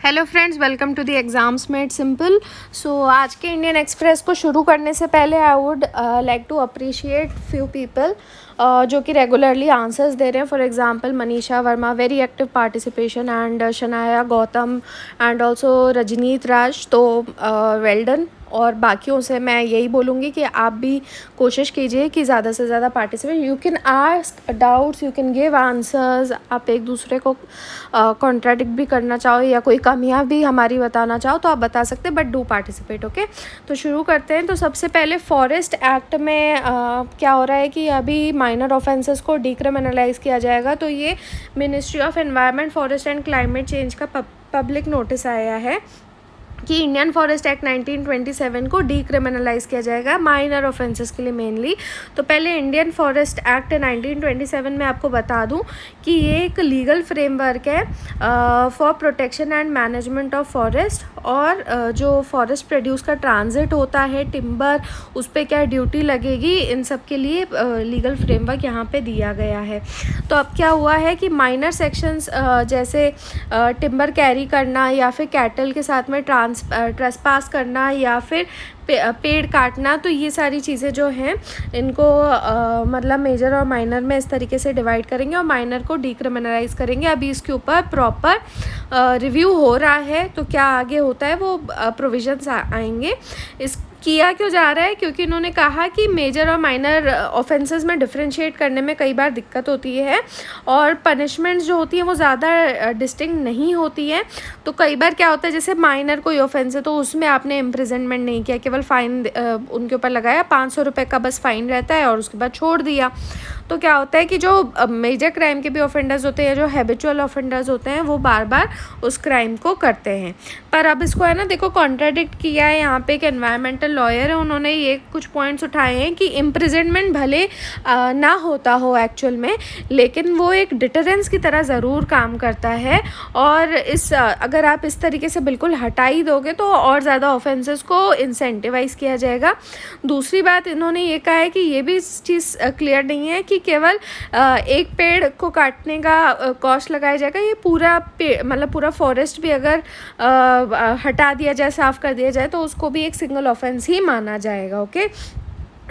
Hello friends, welcome to the exams made simple. So आज के Indian Express को शुरू करने से पहले I would like to appreciate few people जो कि रेगुलरली आंसर्स दे रहे हैं। For example Manisha Verma, very active participation, and Shanaya Gautam and also Ranjeet Raj. तो वेल डन। और बाकियों से मैं यही बोलूँगी कि आप भी कोशिश कीजिए कि ज़्यादा से ज़्यादा participate. You can ask doubts, you can give answers. आप एक दूसरे को कॉन्ट्राडिक्ट भी करना चाहो या कोई कमियां भी हमारी बताना चाहो तो आप बता सकते हैं, बट डू पार्टिसिपेट। ओके, तो शुरू करते हैं। तो सबसे पहले फॉरेस्ट एक्ट में क्या हो रहा है कि अभी माइनर ऑफेंसेस को डिक्रिमिनलाइज किया जाएगा। तो ये ministry of environment, forest and climate change का पब्लिक नोटिस आया है कि इंडियन फॉरेस्ट एक्ट 1927 को डिक्रिमिनलाइज किया जाएगा माइनर ऑफेंसेस के लिए मेनली। तो पहले इंडियन फॉरेस्ट एक्ट 1927 में आपको बता दूं कि ये एक लीगल फ्रेमवर्क है for protection and management of forest. और जो फॉरेस्ट प्रोड्यूस का ट्रांजिट होता है, टिम्बर, उस पर क्या ड्यूटी लगेगी, इन सब के लिए लीगल फ्रेमवर्क यहाँ पे दिया गया है। तो अब क्या हुआ है कि माइनर सेक्शंस जैसे टिम्बर कैरी करना या फिर कैटल के साथ में ट्रेसपास करना या फिर पेड़ काटना, तो ये सारी चीज़ें जो हैं इनको मतलब मेजर और माइनर में इस तरीके से डिवाइड करेंगे और माइनर को डिक्रिमिनलाइज करेंगे। अभी इसके ऊपर प्रॉपर रिव्यू हो रहा है, तो क्या आगे होता है वो प्रोविजंस आएंगे। इस किया क्यों जा रहा है? क्योंकि इन्होंने कहा कि मेजर और माइनर ऑफेंसेस में डिफरेंशिएट करने में कई बार दिक्कत होती है और पनिशमेंट्स जो होती हैं वो ज़्यादा डिस्टिंक्ट नहीं होती हैं। तो कई बार क्या होता है, जैसे माइनर कोई ऑफेंस है तो उसमें आपने इम्प्रिजनमेंट नहीं किया, केवल फ़ाइन उनके ऊपर लगाया, 500 रुपये का बस फ़ाइन रहता है और उसके बाद छोड़ दिया। तो क्या होता है कि जो मेजर क्राइम के भी ऑफेंडर्स होते हैं, जो हैबिचुअल ऑफेंडर्स होते हैं, वो बार बार उस क्राइम को करते हैं। पर अब इसको है ना, देखो कॉन्ट्राडिक्ट किया है। यहाँ पे एक एनवायरमेंटल लॉयर है, उन्होंने ये कुछ पॉइंट्स उठाए हैं कि इम्प्रिजनमेंट भले ना होता हो एक्चुअल में, लेकिन वो एक डिटरेंस की तरह ज़रूर काम करता है। और अगर आप इस तरीके से बिल्कुल हटा ही दोगे तो और ज़्यादा ऑफेंसेस को इंसेंटिवाइज किया जाएगा। दूसरी बात इन्होंने ये कहा है कि ये भी चीज़ क्लियर नहीं है कि केवल एक पेड़ को काटने का कॉस्ट लगाया जाएगा। ये पूरा मतलब पूरा फॉरेस्ट भी अगर हटा दिया जाए, साफ़ कर दिया जाए, तो उसको भी एक सिंगल ऑफेंस ही माना जाएगा। ओके।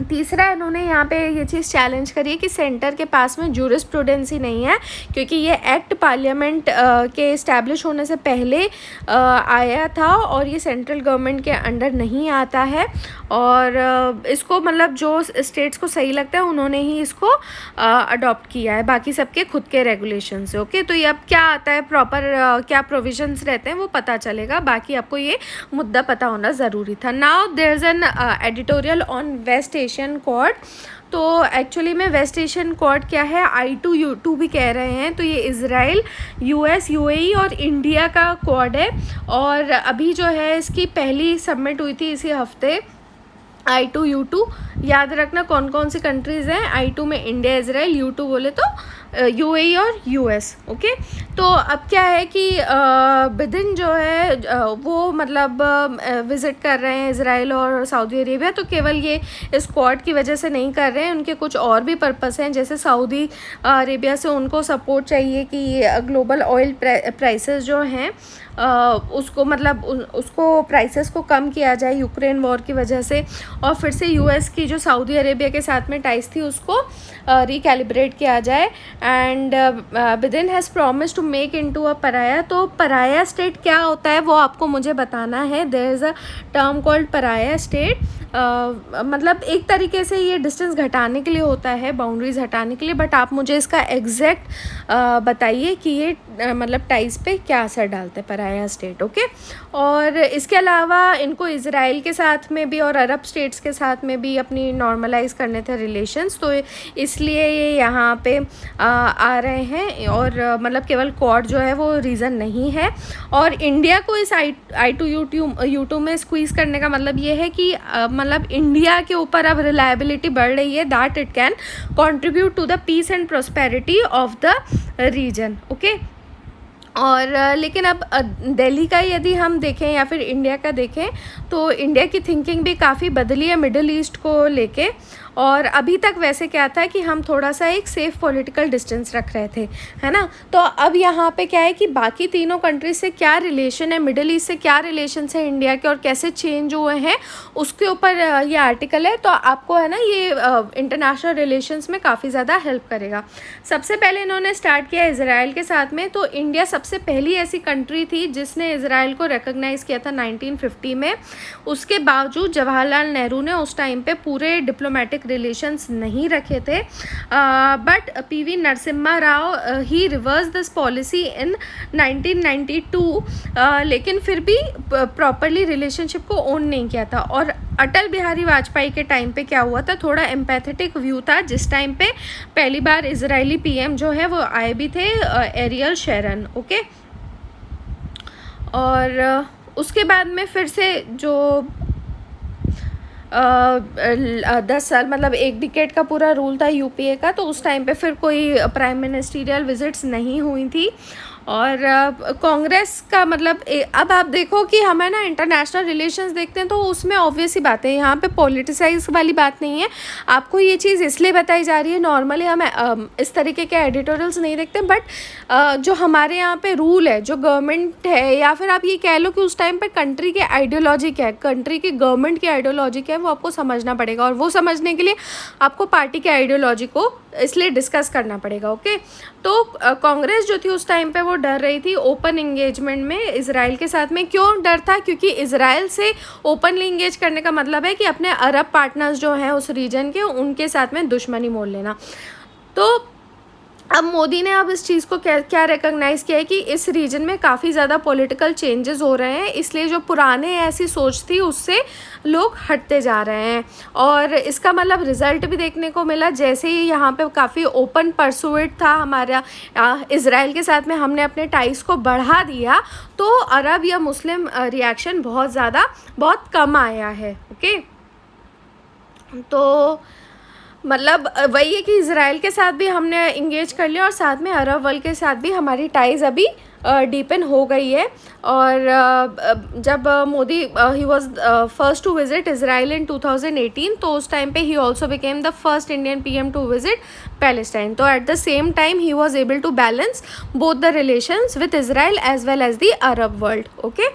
तीसरा, इन्होंने यहाँ पे ये चीज़ चैलेंज करी है कि सेंटर के पास में जूरिस्प्रूडेंसी नहीं है, क्योंकि ये एक्ट पार्लियामेंट के इस्टेब्लिश होने से पहले आया था और ये सेंट्रल गवर्नमेंट के अंडर नहीं आता है। और इसको मतलब जो स्टेट्स को सही लगता है उन्होंने ही इसको अडॉप्ट किया है, बाकी सबके खुद के रेगुलेशन से। ओके, तो ये अब क्या आता है प्रॉपर, क्या प्रोविजंस रहते हैं वो पता चलेगा। बाकी आपको ये मुद्दा पता होना ज़रूरी था। Now there is an editorial on West Asian quad. तो एक्चुअली में वेस्ट एशियन क्वाड क्या है, I2U2 भी कह रहे हैं। तो ये इज़राइल, US, UAE और इंडिया का क्वाड है। और अभी जो है इसकी पहली सबमिट हुई थी इसी हफ्ते। I2U2 याद रखना कौन कौन सी कंट्रीज़ हैं। I2 में इंडिया, इज़राइल, U2 बोले तो UAE और US। ओके, तो अब क्या है कि बिदिन जो है वो मतलब विज़िट कर रहे हैं इज़राइल और सऊदी अरेबिया। तो केवल ये स्क्वाड की वजह से नहीं कर रहे हैं, उनके कुछ और भी पर्पस हैं। जैसे सऊदी अरेबिया से उनको सपोर्ट चाहिए कि ग्लोबल ऑयल प्राइसेस जो हैं उसको मतलब उसको प्राइसेस को कम किया जाए यूक्रेन वॉर की वजह से। और फिर से US की जो सऊदी अरेबिया के साथ में टाइज थी उसको रिकैलिब्रेट किया जाए। And Biden has promise to make into a pariah. तो पराया स्टेट क्या होता है वो आपको मुझे बताना है। There is a term called pariah state. मतलब एक तरीके से ये डिस्टेंस घटाने के लिए होता है, बाउंड्रीज हटाने के लिए। बट आप मुझे इसका एग्जैक्ट बताइए कि ये मतलब टाइज पे क्या असर डालता है पराया स्टेट। ओके, और इसके अलावा इनको इज़राइल के साथ में भी और अरब स्टेट्स के साथ में भी अपनी नॉर्मलाइज करने थे रिलेशंस, तो इसलिए ये यहाँ पे आ रहे हैं। और मतलब केवल क्वाड जो है वो रीज़न नहीं है। और इंडिया को इस I2U2 में स्क्वीज़ करने का मतलब ये है कि मतलब इंडिया के ऊपर अब रिलायबिलिटी बढ़ रही है, that it can contribute to the peace and prosperity of the region. Okay, और लेकिन अब दिल्ली का यदि हम देखें या फिर इंडिया का देखें तो इंडिया की थिंकिंग भी काफ़ी बदली है मिडिल ईस्ट को लेके। और अभी तक वैसे क्या था कि हम थोड़ा सा एक सेफ़ पॉलिटिकल डिस्टेंस रख रहे थे, है ना। तो अब यहाँ पे क्या है कि बाकी तीनों कंट्रीज से क्या रिलेशन है, मिडिल ईस्ट से क्या रिलेशन है इंडिया के और कैसे चेंज हुए हैं, उसके ऊपर ये आर्टिकल है। तो आपको है ना ये इंटरनेशनल रिलेशंस में काफ़ी ज़्यादा हेल्प करेगा। सबसे पहले इन्होंने स्टार्ट किया इज़राइल के साथ में। तो इंडिया सबसे पहली ऐसी कंट्री थी जिसने इज़राइल को रिकॉग्नाइज़ किया था 1950 में। उसके बावजूद जवाहरलाल नेहरू ने उस टाइम पे पूरे डिप्लोमेटिक रिलेशंस नहीं रखे थे, but PV Narasimha Rao he reverse this policy in 1992, लेकिन फिर भी प्रॉपरली रिलेशनशिप को ओन नहीं किया था। और अटल बिहारी वाजपेयी के टाइम पे क्या हुआ था, थोड़ा एम्पैथेटिक व्यू था, जिस टाइम पे पहली बार इजरायली पीएम जो है वो आए भी थे, एरियल शेरन। ओके, और उसके बाद में फिर से जो 10 साल मतलब एक डिकेड का पूरा रूल था यूपीए का, तो उस टाइम पे फिर कोई प्राइम मिनिस्टीरियल विजिट्स नहीं हुई थी। और कांग्रेस का मतलब अब आप देखो कि हमें ना इंटरनेशनल रिलेशंस देखते हैं तो उसमें ऑब्वियस ही बात है, यहाँ पे पॉलिटिसाइज वाली बात नहीं है। आपको ये चीज़ इसलिए बताई जा रही है, नॉर्मली हम इस तरीके के एडिटोरियल्स नहीं देखते, बट जो हमारे यहाँ पे रूल है, जो गवर्नमेंट है, या फिर आप ये कह लो कि उस टाइम पे कंट्री के आइडियोलॉजी क्या है, कंट्री की गवर्नमेंट की आइडियोलॉजी क्या है, वो आपको समझना पड़ेगा। और वो समझने के लिए आपको पार्टी के आइडियोलॉजी को इसलिए डिस्कस करना पड़ेगा। ओके, तो कांग्रेस जो थी उस टाइम पे वो डर रही थी ओपन एंगेजमेंट में इजराइल के साथ में। क्यों डर था? क्योंकि इजराइल से ओपनली एंगेज करने का मतलब है कि अपने अरब पार्टनर्स जो हैं उस रीजन के, उनके साथ में दुश्मनी मोल लेना। तो अब मोदी ने अब इस चीज़ को क्या रिकॉग्नाइज़ किया है कि इस रीजन में काफ़ी ज़्यादा पॉलिटिकल चेंजेस हो रहे हैं, इसलिए जो पुराने ऐसी सोच थी उससे लोग हटते जा रहे हैं। और इसका मतलब रिज़ल्ट भी देखने को मिला, जैसे ही यहाँ पे काफ़ी ओपन परसुएट था हमारा इज़राइल के साथ में, हमने अपने टाइज को बढ़ा दिया, तो अरब या मुस्लिम रिएक्शन बहुत कम आया है। ओके, तो मतलब वही है कि इज़राइल के साथ भी हमने इंगेज कर लिया और साथ में अरब वर्ल्ड के साथ भी हमारी टाइज़ अभी डीपन हो गई है। और जब Modi he was first to visit Israel in 2018, तो उस टाइम पे he also became the first Indian PM to visit Palestine. तो at the same time he was able to balance both the relations with Israel as well as the Arab world. Okay,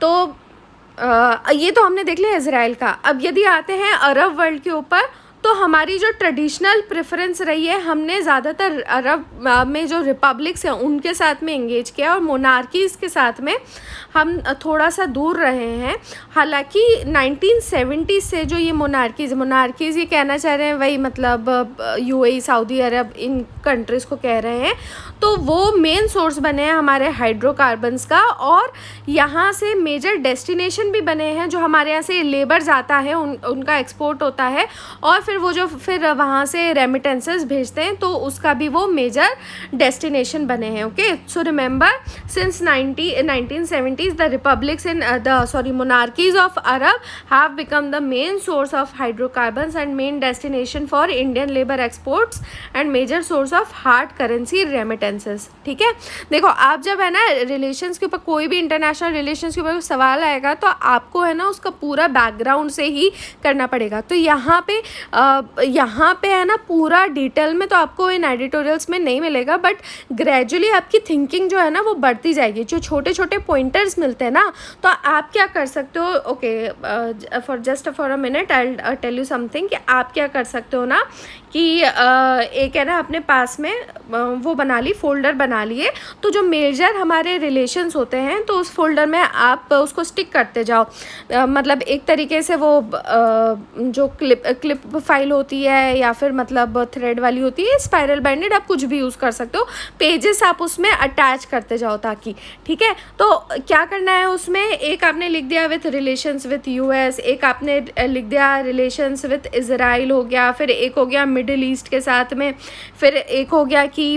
तो ये तो हमने देख लिया Israel का। अब यदि आते हैं अरब वर्ल्ड के ऊपर, तो हमारी जो ट्रेडिशनल प्रेफरेंस रही है, हमने ज़्यादातर अरब में जो रिपब्लिक्स हैं उनके साथ में इंगेज किया और मोनार्कीज़ के साथ में हम थोड़ा सा दूर रहे हैं। हालांकि 1970 से जो ये मोनार्कीज़ ये कहना चाह रहे हैं वही मतलब यूएई, सऊदी अरब, इन कंट्रीज़ को कह रहे हैं। तो वो मेन सोर्स बने हैं हमारे हाइड्रोकार्बन्स का, और यहाँ से मेजर डेस्टिनेशन भी बने हैं। जो हमारे यहाँ से लेबर जाता है उनका एक्सपोर्ट होता है, और फिर वहाँ से रेमिटेंसेस भेजते हैं, तो उसका भी वो मेजर डेस्टिनेशन बने हैं। Okay, so remember since 1970s the republics in monarchies of Arab have become the main source of hydrocarbons and main destination for Indian labor exports and major source of hard currency remittances। ठीक है, देखो आप जब है ना relations के ऊपर, कोई भी इंटरनेशनल रिलेशंस के ऊपर सवाल आएगा, तो आपको है ना उसका पूरा बैकग्राउंड से ही करना पड़ेगा। तो यहाँ पे है ना पूरा डिटेल में तो आपको इन एडिटोरियल्स में नहीं मिलेगा, बट ग्रेजुअली आपकी थिंकिंग जो है ना वो बढ़ती जाएगी। जो छोटे छोटे पॉइंटर्स मिलते हैं ना, तो आप क्या कर सकते हो, okay for a minute I will tell you something, कि आप क्या कर सकते हो ना कि एक है ना अपने पास में वो बना ली, फोल्डर बना लिए, तो जो मेजर हमारे रिलेशंस होते हैं तो उस फोल्डर में आप उसको स्टिक करते जाओ। मतलब एक तरीके से वो जो क्लिप फाइल होती है या फिर मतलब थ्रेड वाली होती है, स्पाइरल बाइंडेड, आप कुछ भी यूज़ कर सकते हो। पेजेस आप उसमें अटैच करते जाओ ताकि, ठीक है। तो क्या करना है उसमें, एक आपने लिख दिया विथ रिलेशंस विथ यूएस, एक आपने लिख दिया रिलेशंस विथ इजराइल हो गया, फिर एक हो गया मिडिल ईस्ट के साथ में, फिर एक हो गया कि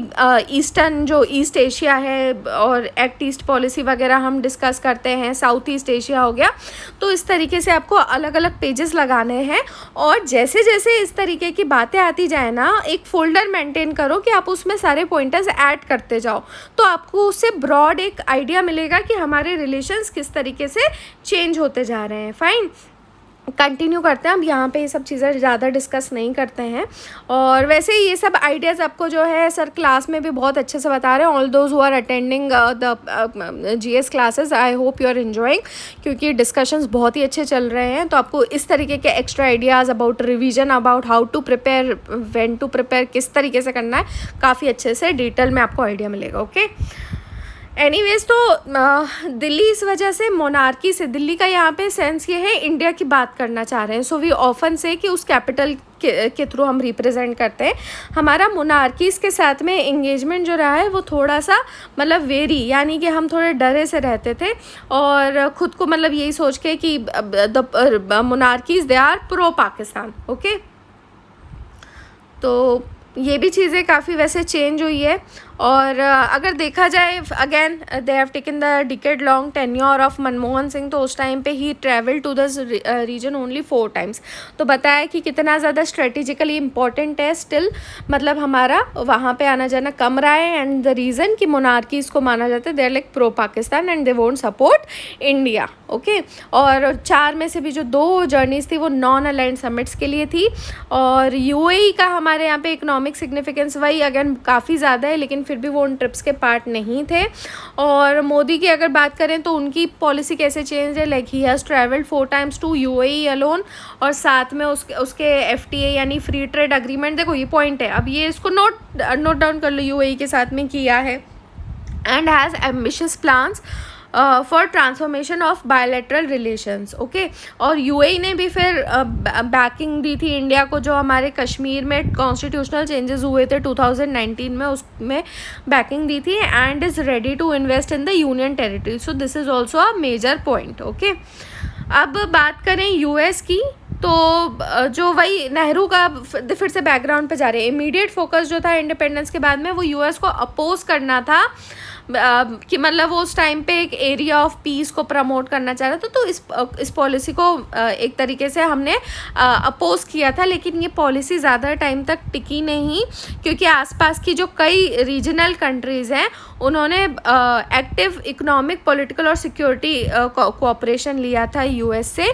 ईस्टर्न जो ईस्ट एशिया है और एक्ट ईस्ट पॉलिसी वगैरह हम डिस्कस करते हैं, साउथ ईस्ट एशिया हो गया। तो इस तरीके से आपको अलग अलग पेजेस लगाने हैं, और जैसे जैसे इस तरीके की बातें आती जाए ना, एक फोल्डर मेंटेन करो कि आप उसमें सारे पॉइंटर्स ऐड करते जाओ, तो आपको उससे ब्रॉड एक आइडिया मिलेगा कि हमारे रिलेशंस किस तरीके से चेंज होते जा रहे हैं। फाइन, कंटिन्यू करते हैं। अब यहाँ पे ये सब चीज़ें ज़्यादा डिस्कस नहीं करते हैं। और वैसे ही ये सब आइडियाज़ आपको जो है सर क्लास में भी बहुत अच्छे से बता रहे हैं। All those who are attending the GS classes, I hope you are enjoying, क्योंकि डिस्कशंस बहुत ही अच्छे चल रहे हैं। तो आपको इस तरीके के extra ideas about revision, about how to prepare, when to prepare, किस तरीके से करना है, काफ़ी अच्छे से डिटेल में आपको आइडिया मिलेगा। ओके, एनीवेज, तो दिल्ली इस वजह से मोनार्की से, दिल्ली का यहाँ पे सेंस ये है इंडिया की बात करना चाह रहे हैं। सो वी ऑफन से कि उस कैपिटल के थ्रू हम रिप्रेजेंट करते हैं। हमारा मोनार्कीज़ के साथ में एंगेजमेंट जो रहा है वो थोड़ा सा मतलब वेरी, यानी कि हम थोड़े डरे से रहते थे और ख़ुद को मतलब यही सोच के कि the monarchies they are pro Pakistan. Okay, तो ये भी चीज़ें काफ़ी वैसे चेंज हुई है। और अगर देखा जाए again they have taken the decade long tenure of Manmohan Singh, तो उस टाइम पे he travel to this region only 4 times. तो बताया कि कितना ज़्यादा स्ट्रेटेजिकली इम्पॉर्टेंट है स्टिल, मतलब हमारा वहाँ पे आना जाना कम रहा है। एंड द रीज़न कि मोनार्कीज़ को माना जाता है they are like pro Pakistan and they won't support India. Okay, और 4 में से भी जो 2 जर्नीज़ थी वो नॉन अलाइंड समिट्स के लिए थी। और यूएई का हमारे यहाँ पे इकोनॉमिक सिग्निफिकेंस वही अगेन काफ़ी ज़्यादा है, लेकिन फिर भी वो उन ट्रिप्स के पार्ट नहीं थे। और मोदी की अगर बात करें तो उनकी पॉलिसी कैसे चेंज है, like he has travelled 4 times to UAE alone, और साथ में उसके एफटीए यानी फ्री ट्रेड अग्रीमेंट, देखो ये पॉइंट है, अब ये इसको नोट डाउन कर लो, यूएई के साथ में किया है। And has ambitious plans for transformation of bilateral relations. Okay, और यूएई ने भी फिर बैकिंग दी थी इंडिया को, जो हमारे कश्मीर में कॉन्स्टिट्यूशनल चेंजेस हुए थे 2019 में, उसमें बैकिंग दी थी, and is ready to invest in the union territory. So this is also a major point. Okay, अब बात करें यूएस की, तो जो वही नेहरू का फिर से बैकग्राउंड पे जा रहे हैं। इमीडिएट फोकस जो था इंडिपेंडेंस के बाद में वो यूएस को अपोज करना था, कि मतलब वो उस टाइम पे एक एरिया ऑफ पीस को प्रमोट करना चाह रहा था। तो इस पॉलिसी को एक तरीके से हमने अपोज किया था, लेकिन ये पॉलिसी ज़्यादा टाइम तक टिकी नहीं, क्योंकि आसपास की जो कई रीजनल कंट्रीज़ हैं उन्होंने एक्टिव इकोनॉमिक, पॉलिटिकल और सिक्योरिटी कोऑपरेशन लिया था यूएस से।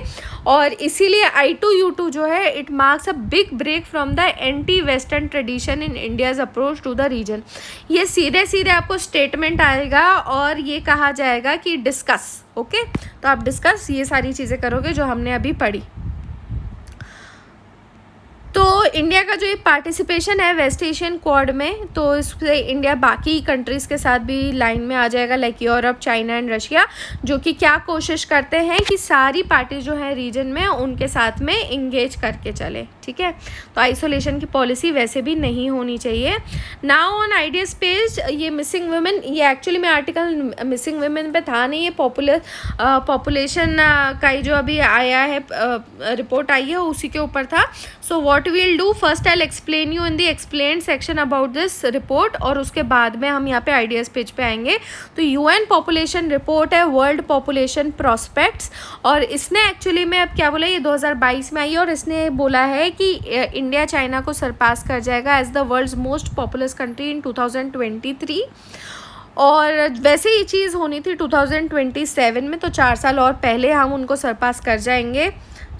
और इसीलिए I2U2 जो है it marks a big break from the anti western tradition in India's approach to the region. ये सीधे सीधे आपको स्टेटमेंट आएगा और ये कहा जाएगा कि डिस्कस। ओके, तो आप डिस्कस ये सारी चीज़ें करोगे जो हमने अभी पढ़ी। तो इंडिया का जो ये पार्टिसिपेशन है वेस्ट एशियन क्वाड में, तो इससे इंडिया बाकी कंट्रीज़ के साथ भी लाइन में आ जाएगा, like Europe, China and Russia, जो कि क्या कोशिश करते हैं कि सारी पार्टी जो है रीजन में उनके साथ में इंगेज करके चले। ठीक है, तो आइसोलेशन की पॉलिसी वैसे भी नहीं होनी चाहिए। नाउ ऑन आइडियाज पेज, ये मिसिंग वुमेन, ये एक्चुअली में आर्टिकल मिसिंग वुमेन पे था नहीं, ये पॉपुलेशन का ही जो अभी आया है रिपोर्ट आई है उसी के ऊपर था। So what we'll do, first I explain you in the explained section about this report, और उसके बाद में हम यहाँ पे आइडियाज पेज पे आएंगे। तो यूएन पॉपुलेशन रिपोर्ट है, वर्ल्ड पॉपुलेशन प्रोस्पेक्ट्स, और इसने एक्चुअली में अब क्या बोला, ये 2022 में आई है, और इसने बोला है कि इंडिया चाइना को सरपास कर जाएगा as the world's most populous country in 2023। और वैसे ये चीज़ होनी थी 2027 में, तो 4 साल और पहले हम उनको सरपास कर जाएंगे।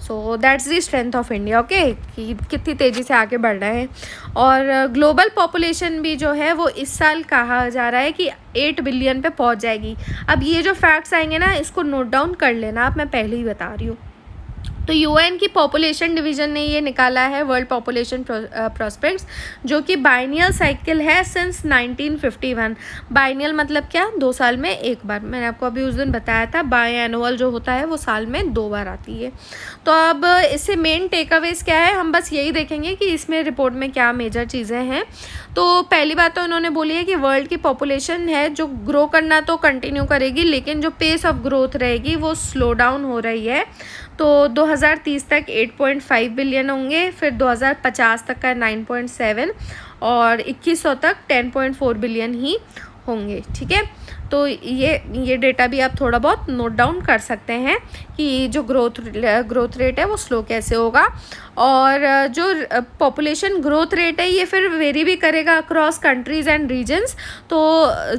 So that's the strength of India. Okay, कि कितनी तेज़ी से आगे बढ़ रहे हैं। और ग्लोबल पॉपुलेशन भी जो है वो इस साल कहा जा रहा है कि 8 बिलियन पे पहुंच जाएगी। अब ये जो फैक्ट्स आएंगे ना, इसको नोट डाउन कर लेना आप, मैं पहले ही बता रही हूँ। तो यूएन की पॉपुलेशन डिवीज़न ने ये निकाला है वर्ल्ड पॉपुलेशन प्रोस्पेक्ट्स, जो कि बाइनियल साइकिल है सिंस 1951। बाइनियल मतलब क्या, 2 साल में एक बार। मैंने आपको अभी उस दिन बताया था, बाई एनुअल जो होता है वो साल में 2 बार आती है। तो अब इससे मेन टेकअवेज क्या है, हम बस यही देखेंगे कि इसमें रिपोर्ट में क्या मेजर चीज़ें हैं। तो पहली बात तो उन्होंने बोली है कि वर्ल्ड की पॉपुलेशन है जो ग्रो करना तो कंटिन्यू करेगी, लेकिन जो पेस ऑफ ग्रोथ रहेगी वो स्लो डाउन हो रही है। तो 2030 तक 8.5 बिलियन होंगे, फिर 2050 तक का 9.7, और 2100 तक 10.4 बिलियन ही होंगे। ठीक है, तो ये डेटा भी आप थोड़ा बहुत नोट डाउन कर सकते हैं कि जो ग्रोथ रेट है वो स्लो कैसे होगा। और जो पॉपुलेशन ग्रोथ रेट है ये फिर वेरी भी करेगा अक्रॉस कंट्रीज़ एंड रीजन्स। तो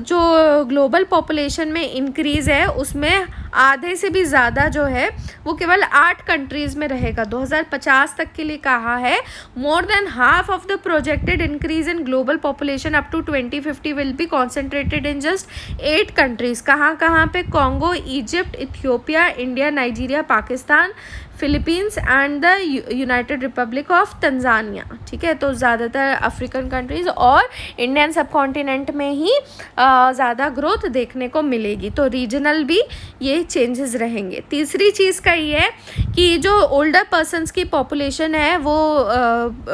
जो ग्लोबल पॉपुलेशन में इंक्रीज़ है उसमें आधे से भी ज़्यादा जो है वो केवल 8 कंट्रीज़ में रहेगा 2050 तक के लिए कहा है। More than half of the projected increase in global population up to 2050 will be concentrated in just 8 countries. कहाँ पे? Congo, Egypt, Ethiopia, India, Nigeria, Pakistan, Philippines and the United Republic of Tanzania. ठीक है, तो ज़्यादातर अफ्रीकन कंट्रीज़ और Indian subcontinent में ही ज़्यादा ग्रोथ देखने को मिलेगी। तो रीजनल भी ये चेंजेस रहेंगे। तीसरी चीज़ का ये है कि जो ओल्डर पर्सनस की पॉपुलेशन है वो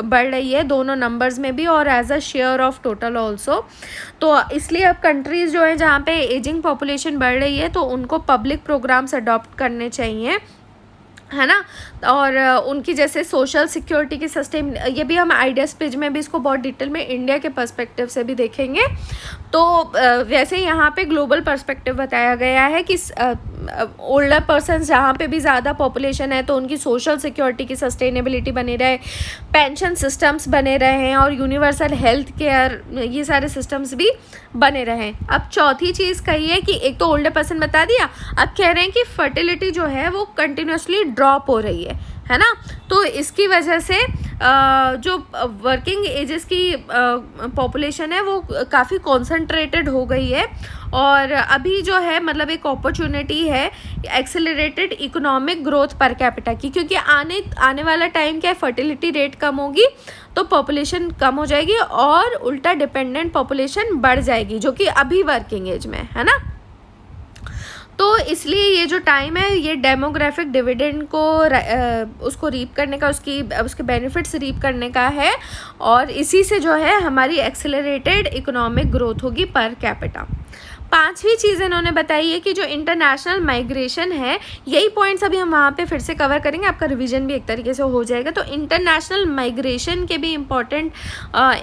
बढ़ रही है दोनों नंबर्स में भी और as a share of total also. तो इसलिए अब कंट्रीज़ जो है जहाँ पे एजिंग पॉपुलेशन बढ़ रही है तो उनको पब्लिक प्रोग्राम्स अडॉप्ट करने चाहिए, है ना। और उनकी जैसे सोशल सिक्योरिटी की सिस्टम, ये भी हम आइडियाज़ पेज में भी इसको बहुत डिटेल में इंडिया के पर्सपेक्टिव से भी देखेंगे। तो वैसे यहाँ पे ग्लोबल पर्सपेक्टिव बताया गया है कि ओल्डर पर्सन जहाँ पे भी ज़्यादा पॉपुलेशन है तो उनकी सोशल सिक्योरिटी की सस्टेनेबिलिटी बनी रहे, पेंशन सिस्टम्स बने रहें और यूनिवर्सल हेल्थ केयर, ये सारे सिस्टम्स भी बने रहें। अब चौथी चीज़ कही है कि एक तो ओल्डर पर्सन बता दिया, अब कह रहे हैं कि फर्टिलिटी जो है वो कंटिन्यूसली ड्रॉप हो रही है ना। तो इसकी वजह से जो वर्किंग एजेस की पॉपुलेशन है वो काफ़ी कॉन्सेंट्रेटेड हो गई है और अभी जो है मतलब एक अपॉर्चुनिटी है accelerated economic growth per capita की, क्योंकि आने वाला टाइम क्या है, फर्टिलिटी रेट कम होगी तो पॉपुलेशन कम हो जाएगी और उल्टा डिपेंडेंट पॉपुलेशन बढ़ जाएगी जो कि अभी वर्किंग एज में है ना। तो इसलिए ये जो टाइम है ये डेमोग्राफिक डिविडेंड को उसको रीप करने का, उसके बेनिफिट्स रीप करने का है और इसी से जो है हमारी एक्सेलरेटेड इकोनॉमिक ग्रोथ होगी पर कैपिटा। पांचवी चीज़ इन्होंने बताई है कि जो इंटरनेशनल माइग्रेशन है, यही पॉइंट्स अभी हम वहाँ पे फिर से कवर करेंगे, आपका रिवीजन भी एक तरीके से हो जाएगा। तो इंटरनेशनल माइग्रेशन के भी इम्पॉर्टेंट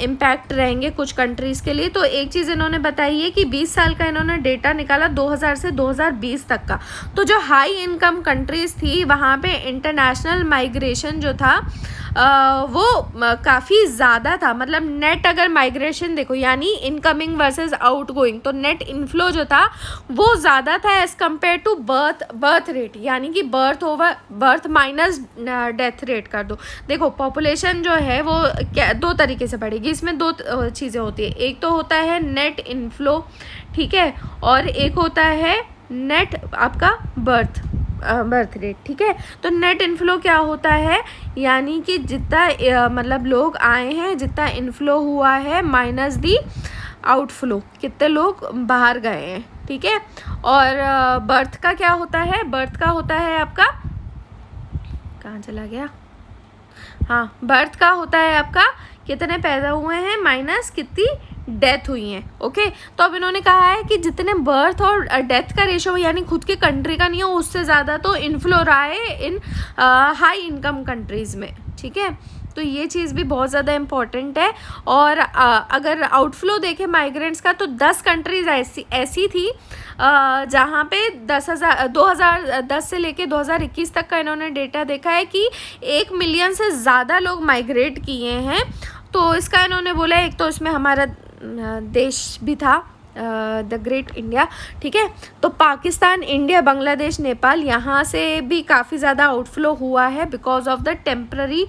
इम्पैक्ट रहेंगे कुछ कंट्रीज़ के लिए। तो एक चीज़ इन्होंने बताई है कि 20 साल का इन्होंने डेटा निकाला 2000 से 2020 तक का। तो जो हाई इनकम कंट्रीज़ थी वहाँ पे इंटरनेशनल माइग्रेशन जो था वो काफ़ी ज़्यादा था। मतलब नेट अगर माइग्रेशन देखो यानी इनकमिंग वर्सेस आउटगोइंग, तो नेट इनफ्लो जो था वो ज़्यादा था as compare to birth rate, यानी कि बर्थ माइनस डेथ रेट कर दो। देखो पॉपुलेशन जो है वो क्या दो तरीके से बढ़ेगी, इसमें दो चीज़ें होती है, एक तो होता है नेट इनफ्लो, ठीक है, और एक होता है नेट आपका बर्थ रेट, ठीक है। तो नेट इनफ्लो क्या होता है, यानी कि जितना मतलब लोग आए हैं, जितना इनफ्लो हुआ है माइनस दी आउटफ्लो, कितने लोग बाहर गए हैं, ठीक है। और बर्थ का क्या होता है, बर्थ का होता है आपका, कहाँ चला गया, हाँ, बर्थ का होता है आपका कितने पैदा हुए हैं माइनस कितनी डेथ हुई हैं। ओके, तो अब इन्होंने कहा है कि जितने बर्थ और डेथ का रेशो यानी खुद के कंट्री का नहीं हो उससे ज़्यादा तो इनफ्लो रहा है इन हाई इनकम कंट्रीज़ में, ठीक है। तो ये चीज़ भी बहुत ज़्यादा इम्पॉर्टेंट है। और अगर आउटफ्लो देखें माइग्रेंट्स का तो 10 कंट्रीज़ ऐसी थी जहाँ पे 2010 से लेके 2021 तक का इन्होंने डेटा देखा है कि 1 मिलियन से ज़्यादा लोग माइग्रेट किए हैं। तो इसका इन्होंने बोला एक तो इसमें हमारा देश भी था, द ग्रेट इंडिया, ठीक है। तो पाकिस्तान, इंडिया, बांग्लादेश, नेपाल, यहाँ से भी काफ़ी ज़्यादा आउटफ्लो हुआ है because of the temporary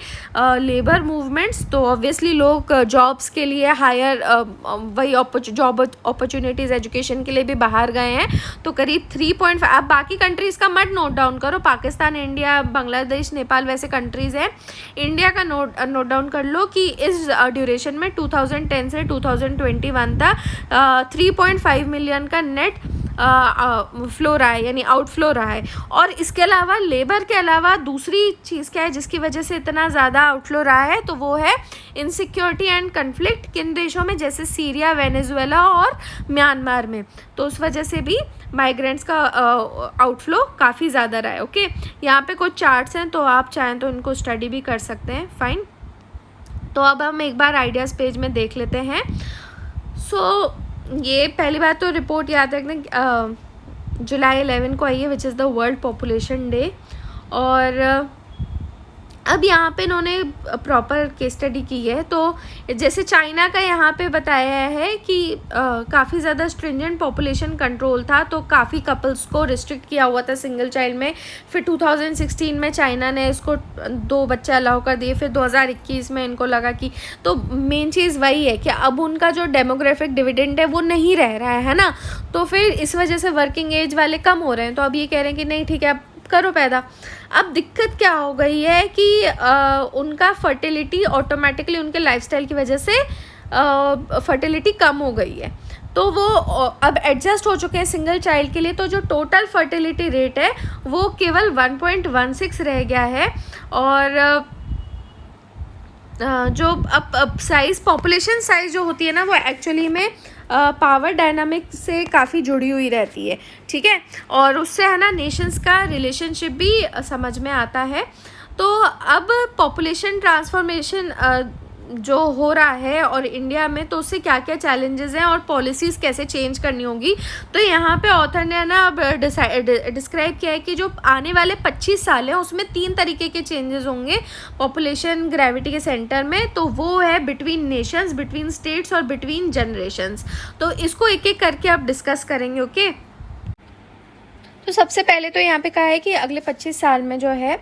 labour movements. तो ऑब्वियसली लोग जॉब्स के लिए हायर वही जॉब अपॉर्चुनिटीज़ एजुकेशन के लिए भी बाहर गए हैं। तो करीब 3.5, अब बाकी कंट्रीज़ का मत नोट डाउन करो, पाकिस्तान, इंडिया, बांग्लादेश, नेपाल वैसे कंट्रीज़ हैं। इंडिया का नोट डाउन कर लो कि इस ड्यूरेशन में 2010 से 2021 तक 3.5 मिलियन का नेट फ्लो रहा है, यानी आउटफ्लो रहा है। और इसके अलावा लेबर के अलावा दूसरी चीज़ क्या है जिसकी वजह से इतना ज़्यादा आउटफ्लो रहा है, तो वो है इनसिक्योरिटी एंड कन्फ्लिक्ट किन देशों में, जैसे सीरिया, वेनेजुएला और म्यांमार में। तो उस वजह से भी माइग्रेंट्स का आउटफ्लो काफ़ी ज़्यादा रहा है। ओके, यहाँ पे कुछ चार्ट्स हैं तो आप चाहें तो इनको स्टडी भी कर सकते हैं, फाइन। तो अब हम एक बार आइडियाज़ पेज में देख लेते हैं। ये पहली बात तो रिपोर्ट याद रखना जुलाई 11 को आई है which is the world population day. और अब यहाँ पे इन्होंने प्रॉपर केस स्टडी की है। तो जैसे चाइना का यहाँ पे बताया है कि काफ़ी ज़्यादा स्ट्रिंजेंट पॉपुलेशन कंट्रोल था, तो काफ़ी कपल्स को रिस्ट्रिक्ट किया हुआ था सिंगल चाइल्ड में। फिर 2016 में चाइना ने इसको 2 बच्चे अलाउ कर दिए। फिर 2021 में इनको लगा कि, तो मेन चीज़ वही है कि अब उनका जो डेमोग्राफिक डिविडेंड है वो नहीं रह रहा है ना, तो फिर इस वजह से वर्किंग एज वाले कम हो रहे हैं। तो अब ये कह रहे हैं कि नहीं ठीक है, अब करो पैदा। अब दिक्कत क्या हो गई है कि उनका फर्टिलिटी ऑटोमेटिकली उनके लाइफस्टाइल की वजह से फर्टिलिटी कम हो गई है, तो वो अब एडजस्ट हो चुके हैं सिंगल चाइल्ड के लिए। तो जो टोटल फर्टिलिटी रेट है वो केवल 1.16 रह गया है। और जो अब साइज़, पॉपुलेशन साइज़ जो होती है ना, वो एक्चुअली में पावर डायनामिक से काफ़ी जुड़ी हुई रहती है, ठीक है। और उससे है ना नेशंस का रिलेशनशिप भी समझ में आता है। तो अब पॉपुलेशन ट्रांसफॉर्मेशन जो हो रहा है और इंडिया में, तो उससे क्या क्या चैलेंजेस हैं और पॉलिसीज़ कैसे चेंज करनी होगी। तो यहाँ पे ऑथर ने ना अब डिस्क्राइब किया है कि जो आने वाले 25 साल हैं उसमें 3 तरीके के चेंजेस होंगे पॉपुलेशन ग्रेविटी के सेंटर में। तो वो है बिटवीन नेशंस, बिटवीन स्टेट्स और बिटवीन जनरेशन्स। तो इसको एक एक करके आप डिस्कस करेंगे, ओके। तो सबसे पहले तो यहाँ पे कहा है कि अगले 25 साल में जो है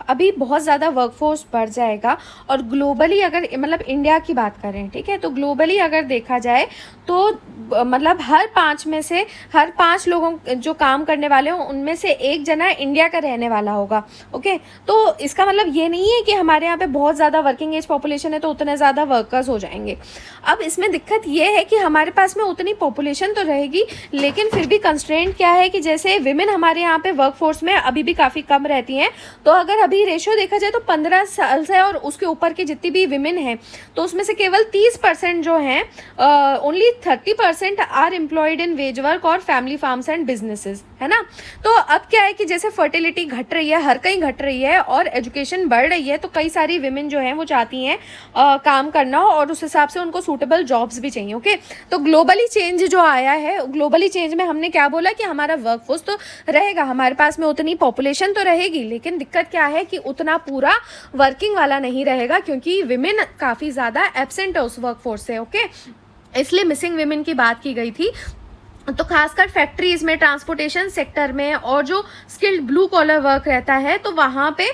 अभी बहुत ज़्यादा वर्कफोर्स बढ़ जाएगा। और ग्लोबली अगर मतलब इंडिया की बात करें, ठीक है, तो ग्लोबली अगर देखा जाए तो मतलब हर 5 लोगों जो काम करने वाले हों उनमें से 1 जना इंडिया का रहने वाला होगा, ओके। तो इसका मतलब ये नहीं है कि हमारे यहाँ पे बहुत ज़्यादा वर्किंग एज पॉपुलेशन है तो उतने ज़्यादा वर्कर्स हो जाएंगे। अब इसमें दिक्कत ये है कि हमारे पास में उतनी पॉपुलेशन तो रहेगी, लेकिन फिर भी कंस्ट्रेंट क्या है कि जैसे विमेन हमारे यहाँ पे वर्कफोर्स में अभी भी काफ़ी कम रहती हैं। तो अगर अभी रेशियो देखा जाए तो 15 साल से और उसके ऊपर की जितनी भी विमेन हैं, तो उसमें से केवल 30% जो हैं, only 30% are employed in wage work और फैमिली फार्म्स एंड बिजनेसेस, है ना। तो अब क्या है कि जैसे फर्टिलिटी घट रही है, हर कहीं घट रही है और एजुकेशन बढ़ रही है, तो कई सारी विमेन जो हैं वो चाहती हैं काम करना और उस हिसाब से उनको सूटेबल जॉब्स भी चाहिए, ओके। तो ग्लोबली चेंज जो आया है, ग्लोबली चेंज में हमने क्या बोला कि हमारा वर्कफोर्स तो रहेगा, हमारे पास में उतनी पॉपुलेशन तो रहेगी, लेकिन दिक्कत क्या है कि उतना पूरा वर्किंग वाला नहीं रहेगा, क्योंकि विमेन काफ़ी ज़्यादा एब्सेंट है उस वर्कफोर्स से, ओके। इसलिए मिसिंग विमेन की बात की गई थी। तो खासकर फैक्ट्रीज़ में, ट्रांसपोर्टेशन सेक्टर में और जो स्किल्ड ब्लू कॉलर वर्क रहता है, तो वहाँ पे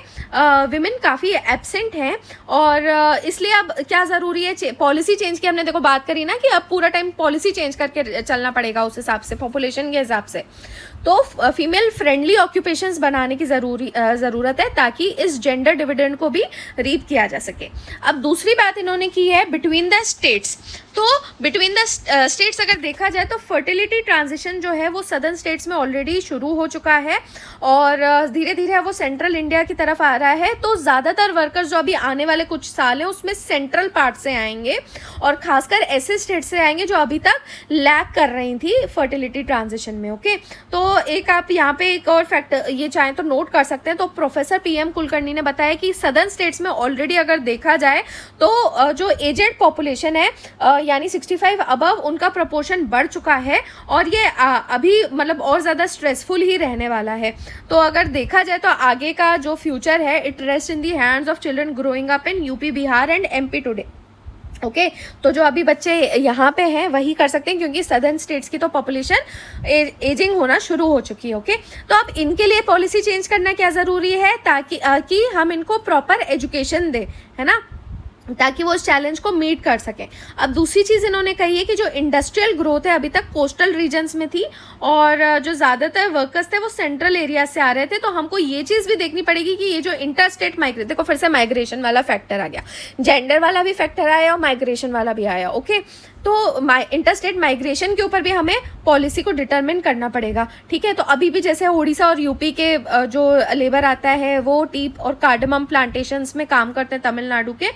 विमेन काफ़ी एब्सेंट हैं। और इसलिए अब क्या ज़रूरी है, पॉलिसी चेंज की हमने देखो बात करी ना कि अब पूरा टाइम पॉलिसी चेंज करके चलना पड़ेगा उस हिसाब से, पॉपुलेशन के हिसाब से। तो फीमेल फ्रेंडली ऑक्यूपेशंस बनाने की ज़रूरत है ताकि इस जेंडर डिविडेंड को भी रीप किया जा सके। अब दूसरी बात इन्होंने की है बिटवीन द स्टेट्स। तो बिटवीन द स्टेट्स अगर देखा जाए तो फर्टिलिटी ट्रांजिशन जो है वो सदर्न स्टेट्स में ऑलरेडी शुरू हो चुका है और धीरे धीरे वो सेंट्रल इंडिया की तरफ आ रहा है। तो ज़्यादातर वर्कर्स जो अभी आने वाले कुछ साल हैं उसमें सेंट्रल पार्ट से आएंगे और खासकर ऐसे स्टेट से आएंगे जो अभी तक लैग कर रही थी फर्टिलिटी ट्रांजिशन में, ओके। तो एक आप यहाँ पे एक और फैक्टर ये चाहें तो नोट कर सकते हैं। तो प्रोफेसर PM कुलकर्णी ने बताया कि सदर्न स्टेट्स में ऑलरेडी अगर देखा जाए तो जो एजेड पॉपुलेशन है यानी 65 अबव, उनका प्रपोर्शन बढ़ चुका है और ये अभी मतलब और ज़्यादा स्ट्रेसफुल ही रहने वाला है। तो अगर देखा जाए तो आगे का जो फ्यूचर है, it rest in the hands of children growing up in UP, Bihar and MP today, okay. तो जो अभी बच्चे यहाँ पे हैं वही कर सकते हैं, क्योंकि सदर्न स्टेट्स की तो पॉपुलेशन एजिंग होना शुरू हो चुकी है, ओके। तो अब इनके लिए पॉलिसी चेंज करना क्या ज़रूरी है ताकि कि हम इनको प्रॉपर एजुकेशन दें, है ना, ताकि वो उस चैलेंज को मीट कर सकें। अब दूसरी चीज़ इन्होंने कही है कि जो इंडस्ट्रियल ग्रोथ है अभी तक कोस्टल रीजन्स में थी और जो ज़्यादातर वर्कर्स थे वो सेंट्रल एरिया से आ रहे थे। तो हमको ये चीज़ भी देखनी पड़ेगी कि ये जो इंटर स्टेट देखो फिर से माइग्रेशन वाला फैक्टर आ गया, जेंडर वाला भी फैक्टर आया और माइग्रेशन वाला भी आया, ओके। तो इंटर स्टेट माइग्रेशन के ऊपर भी हमें पॉलिसी को डिटरमिन करना पड़ेगा, ठीक है। तो अभी भी जैसे उड़ीसा और UP के जो लेबर आता है वो टी और कार्डमम प्लांटेशंस में काम करते हैं तमिलनाडु के,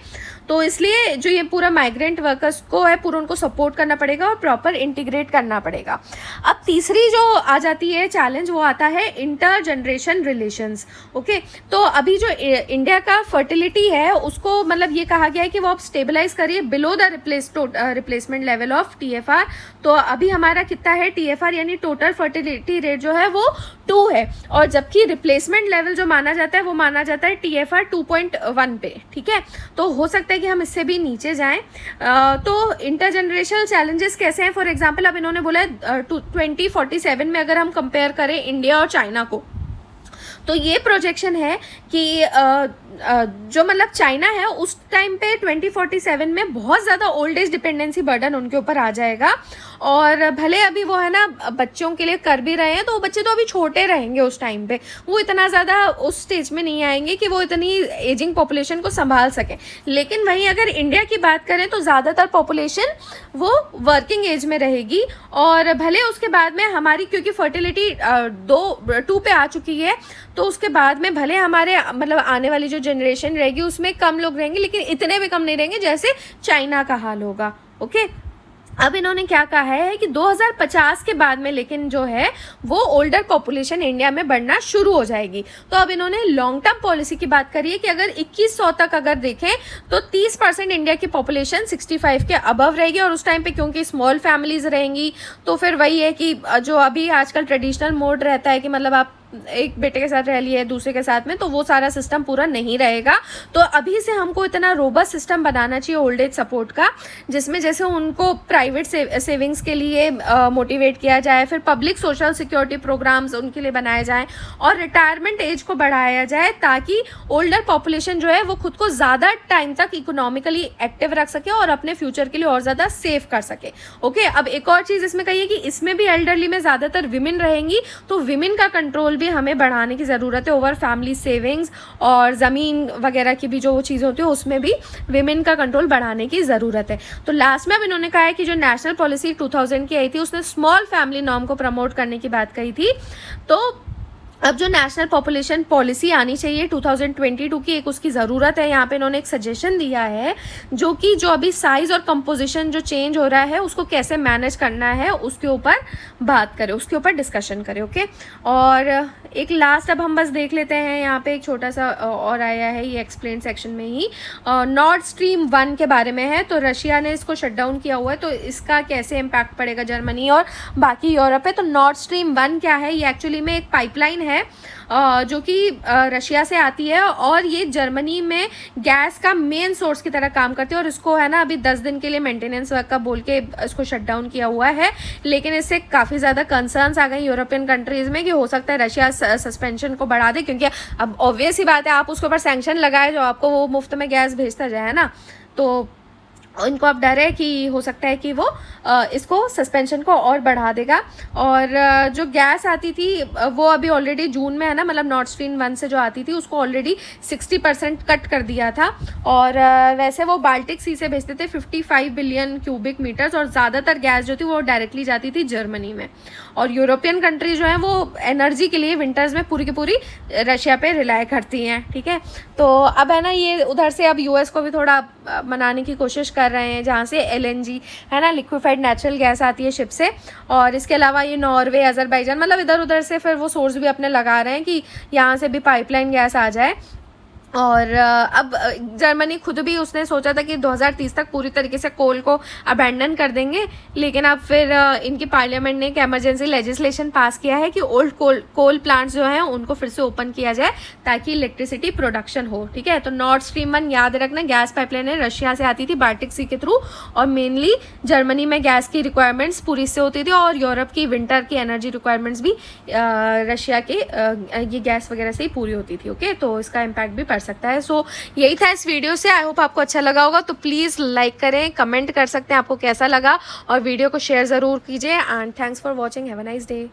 तो इसलिए जो ये पूरा माइग्रेंट वर्कर्स को है पूरा उनको सपोर्ट करना पड़ेगा और प्रॉपर इंटीग्रेट करना पड़ेगा। अब तीसरी जो आ जाती है चैलेंज वो आता है इंटर जनरेशन रिलेशंस, ओके। तो अभी जो इंडिया का फर्टिलिटी है उसको मतलब ये कहा गया है कि वो आप स्टेबलाइज करिए below the replacement replacement level of TFR। तो अभी हमारा कितना है TFR यानी टोटल फर्टिलिटी रेट जो है वो 2 है, और जबकि रिप्लेसमेंट लेवल जो माना जाता है वो माना जाता है TFR 2.1 पे, ठीक है। तो हो सकता है कि हम इससे भी नीचे जाएं। तो इंटरजनरेशनल चैलेंजेस कैसे हैं, फॉर एग्जांपल अब इन्होंने बोला 2047 में अगर हम कंपेयर करें इंडिया और चाइना को, तो ये प्रोजेक्शन है कि जो मतलब चाइना है उस टाइम पे 2047 में बहुत ज़्यादा ओल्ड एज डिपेंडेंसी बर्डन उनके ऊपर आ जाएगा। और भले अभी वो है ना बच्चों के लिए कर भी रहे हैं, तो वो बच्चे तो अभी छोटे रहेंगे उस टाइम पे, वो इतना ज़्यादा उस स्टेज में नहीं आएंगे कि वो इतनी एजिंग पॉपुलेशन को संभाल सकें। लेकिन वहीं अगर इंडिया की बात करें तो ज़्यादातर पॉपुलेशन वो वर्किंग एज में रहेगी, और भले उसके बाद में हमारी क्योंकि फर्टिलिटी 2 पे आ चुकी है, तो उसके बाद में भले हमारे मतलब आने वाली जो जनरेशन रहेगी उसमें कम लोग रहेंगे, लेकिन इतने भी कम नहीं रहेंगे जैसे चाइना का हाल होगा। ओके, अब इन्होंने क्या कहा है कि 2050 के बाद में लेकिन जो है वो ओल्डर पॉपुलेशन इंडिया में बढ़ना शुरू हो जाएगी। तो अब इन्होंने लॉन्ग टर्म पॉलिसी की बात करी है कि अगर 2100 तक अगर देखें तो 30% इंडिया की पॉपुलेशन 65 के अबव रहेगी, और उस टाइम पे क्योंकि स्मॉल फैमिलीज रहेंगी तो फिर वही है कि जो अभी आजकल ट्रेडिशनल मोड रहता है कि मतलब आप एक बेटे के साथ रह लिए दूसरे के साथ में, तो वो सारा सिस्टम पूरा नहीं रहेगा। तो अभी से हमको इतना रोबस्ट सिस्टम बनाना चाहिए ओल्ड एज सपोर्ट का, जिसमें जैसे उनको प्राइवेट सेविंग्स के लिए मोटिवेट किया जाए, फिर पब्लिक सोशल सिक्योरिटी प्रोग्राम्स उनके लिए बनाए जाएं, और रिटायरमेंट एज को बढ़ाया जाए ताकि ओल्डर पॉपुलेशन जो है वो खुद को ज़्यादा टाइम तक इकोनॉमिकली एक्टिव रख सके और अपने फ्यूचर के लिए और ज़्यादा सेव कर सके। ओके, अब एक और चीज़ इसमें कही है कि इसमें भी एल्डरली में ज़्यादातर विमेन रहेंगी, तो विमेन का कंट्रोल भी हमें बढ़ाने की ज़रूरत है ओवर फैमिली सेविंग्स, और ज़मीन वगैरह की भी जो वो चीज़ होती है उसमें भी विमेन का कंट्रोल बढ़ाने की ज़रूरत है। तो लास्ट में अब इन्होंने कहा है कि जो नेशनल पॉलिसी 2000 की आई थी उसने स्मॉल फैमिली नॉर्म को प्रमोट करने की बात कही थी। तो अब जो नेशनल पॉपुलेशन पॉलिसी आनी चाहिए 2022 की, एक उसकी ज़रूरत है। यहाँ पे इन्होंने एक सजेशन दिया है जो कि जो अभी साइज़ और कंपोजिशन जो चेंज हो रहा है उसको कैसे मैनेज करना है उसके ऊपर बात करें, उसके ऊपर डिस्कशन करें। ओके, और एक लास्ट अब हम बस देख लेते हैं, यहाँ पे एक छोटा सा और आया है ये एक्सप्लेन सेक्शन में ही, नॉर्थ स्ट्रीम 1 के बारे में है। तो रशिया ने इसको शट डाउन किया हुआ है, तो इसका कैसे इम्पैक्ट पड़ेगा जर्मनी और बाकी यूरोप पे। तो नॉर्थ स्ट्रीम 1 क्या है, ये एक्चुअली में एक पाइपलाइन है जो कि रशिया से आती है, और ये जर्मनी में गैस का मेन सोर्स की तरह काम करती है, और इसको है ना अभी 10 दिन के लिए मेंटेनेंस वर्क का बोल के इसको शट डाउन किया हुआ है। लेकिन इससे काफ़ी ज़्यादा कंसर्न्स आ गए यूरोपियन कंट्रीज़ में कि हो सकता है रशिया सस्पेंशन को बढ़ा दे, क्योंकि अब ऑब्वियस ही बात है आप उसके ऊपर सैंक्शन लगाए जो आपको वो मुफ्त में गैस भेजता जाए ना, तो इनको अब डर है कि हो सकता है कि वो इसको सस्पेंशन को और बढ़ा देगा। और जो गैस आती थी वो अभी ऑलरेडी जून में है ना, मतलब नॉर्थ स्ट्रीम 1 से जो आती थी उसको ऑलरेडी 60% कट कर दिया था, और वैसे वो बाल्टिक सी से भेजते थे 55 बिलियन क्यूबिक मीटर्स, और ज़्यादातर गैस जो थी वो डायरेक्टली जाती थी जर्मनी में। और यूरोपियन कंट्री जो है वो एनर्जी के लिए विंटर्स में पूरी की पूरी रशिया पे रिलाय करती हैं, ठीक है। तो अब है ना ये उधर से अब यूएस को भी थोड़ा मनाने की कोशिश कर रहे हैं, जहाँ से LNG है ना, लिक्विफाइड नेचुरल गैस आती है शिप से, और इसके अलावा ये नॉर्वे, अजरबैजान, मतलब इधर उधर से फिर वो सोर्स भी अपने लगा रहे हैं कि यहाँ से भी पाइपलाइन गैस आ जाए। और अब जर्मनी खुद भी उसने सोचा था कि 2030 तक पूरी तरीके से कोल को अबैंडन कर देंगे, लेकिन अब फिर इनकी पार्लियामेंट ने एक इमरजेंसी लेजिस्लेशन पास किया है कि ओल्ड कोल प्लांट्स जो हैं उनको फिर से ओपन किया जाए ताकि इलेक्ट्रिसिटी प्रोडक्शन हो, ठीक है। तो नॉर्थ स्ट्रीम 1 याद रखना, गैस पाइपलाइन रशिया से आती थी बाल्टिक सी के थ्रू, और मेनली जर्मनी में गैस की रिक्वायरमेंट्स पूरी से होती थी, और यूरोप की विंटर की एनर्जी रिक्वायरमेंट्स भी रशिया के ये गैस वगैरह से ही पूरी होती थी। ओके, तो इसका इम्पैक्ट भी सकता है। सो यही था इस वीडियो से, आई होप आपको अच्छा लगा होगा। तो प्लीज़ लाइक करें, कमेंट कर सकते हैं आपको कैसा लगा, और वीडियो को शेयर ज़रूर कीजिए। And thanks for watching, have a nice day.